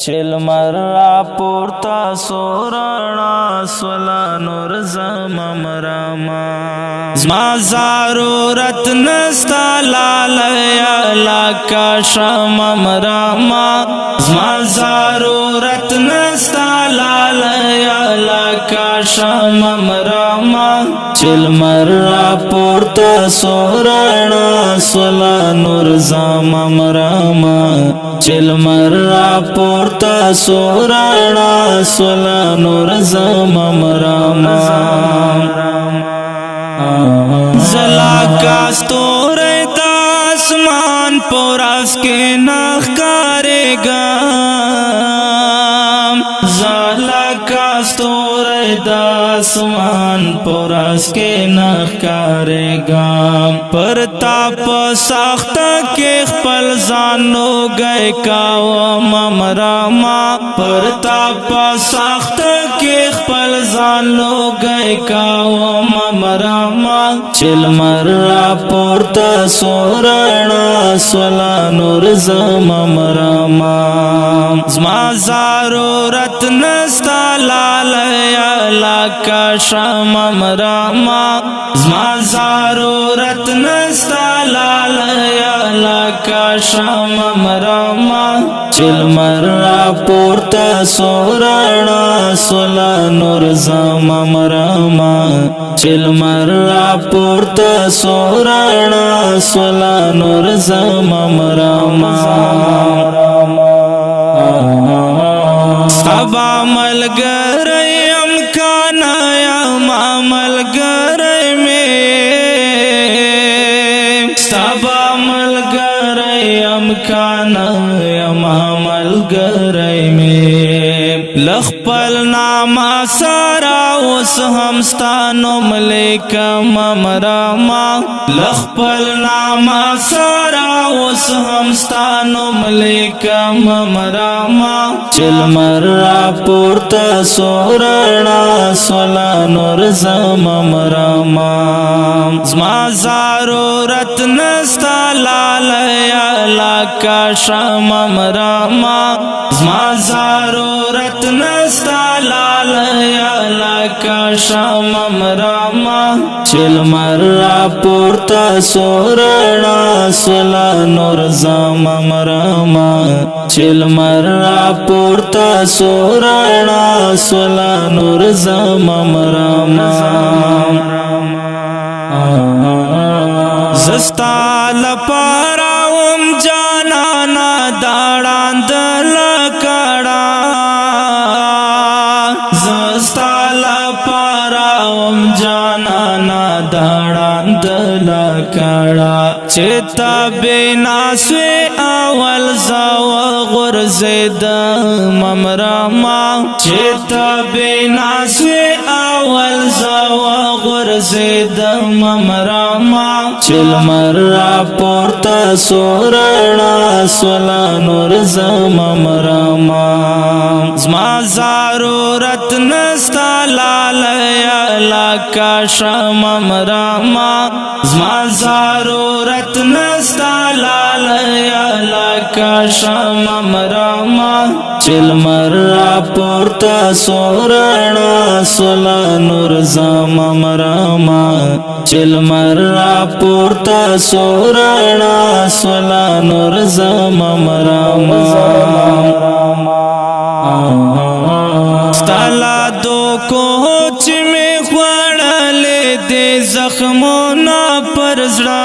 چل مر را پورتا سورنا سولا نور زمم راما زما ضرورت نستا لالیا لکا شمم راما زما ضرورت نستا لالیا لکا شمم راما چل مر را پورتا سورنا سولا نور زمم راما چل مر را پورتا سورنا سولا نور زمم راما زلا کا ستوری دا اسمان پوراس کے نخکارے گا زلا کا ستوری دا اسمان پوراس کے نخکارے گا پر تاپ ساخت کے خپل زانو گئے کاو ممراما پر تاپ ساخت کے خپل زانو گئے کاو ممراما چل مر را پورتا سورنا سولا نور زمم راما زما ضرورت نستا لالیا لکا شمم راما زما ضرورت نستا لالیا لکا شمم راما چل مر را پورتا سورنا سولا نور زمم راما چل مر را پورتا سورنا سولا نور زمم راما سبا ملګری امکانا یا ملګری می سبا ملګری امکانا یا ملګری می لخپل ناما سارا اوس همستانو ملیکم امراما لخپل ناما سارا اوس همستانو ملیکم امراما چل مر را پورتا سورنا سولا نور زمم راما زما ضرورت نستا لالیا لکا شمم راما زما ضرورت نستا لالیا لکا شمم راما چل مر را پورتا سورنا سولا نور زمم راما چل مر را پورتا سورنا سولا نور زمم راما زستا لپارا ام جانانا داڑان دل کڑا زستا لپارا ام جانانا داڑان دل کڑا چتا بینا سوی اول زو غرزد ممراما چتا بینا سوی اول زو غرزد ممراما چل مر را پورتا سورنا سولا نور زمم راما زما ضرورت نستا لالیا لکا شمم راما زما ضرورت نستا لالیا لکا شمم راما چل مر را پورتا سورنا سولا نور زمم راما چل مر را پورتا سورنا سولا نور زمم راما ستالا دو کوچ میں خوڑلے دے زخمونا پر زڑا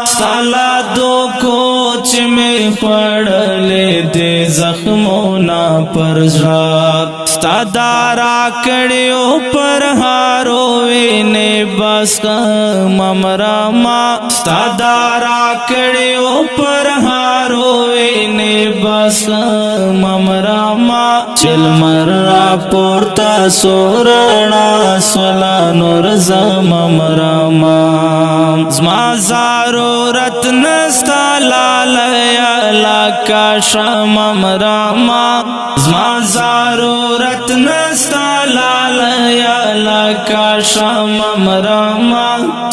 ستالا دو کوچ میں خوڑلے دے زخمونا پر زڑا ستا دارا کڑیو پر ہارو وینے بس ممراما ستا دارا کڑیو پر ہارو وینے بس ممراما چل مر را پورتا سورنا سولا نور زمم راما زما ضرورت نستا لالیا لکا شمم راما زما ضرورت نستا لالیا لکا شمم راما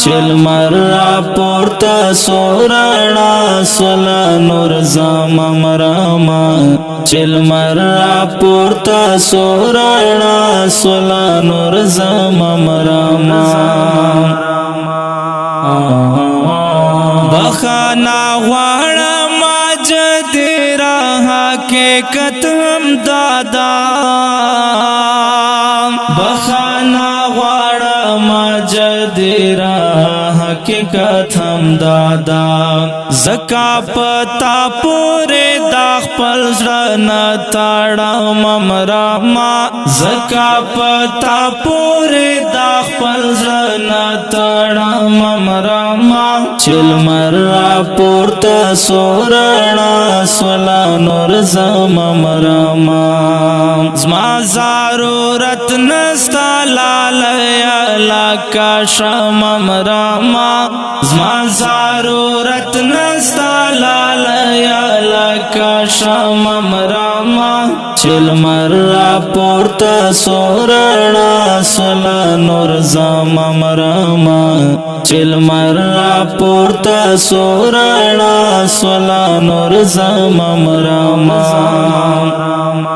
چل مر را پورتا سورنا سولا نور زمم راما چل مر را پورتا سورنا سولا نور زمم راما بخانا غواړم جد را حقیقت هم دادا بخانا غواړم جد را حقیقت هم دادا زکا پتا پورې د خپل زړه نه تاړم راما زکا پتا پورې د خپل زړه نه تاړم راما چل مر را پورتا سورنا سولا نور زمم راما زما ضرورت نستا لالیا لکا شمم راما زما ضرورت نستا لالیا لکا شمم راما چل مر را پورتا سورنا سولا نور زمم راما چل مر را پورتا سورنا سولا نور زمم راما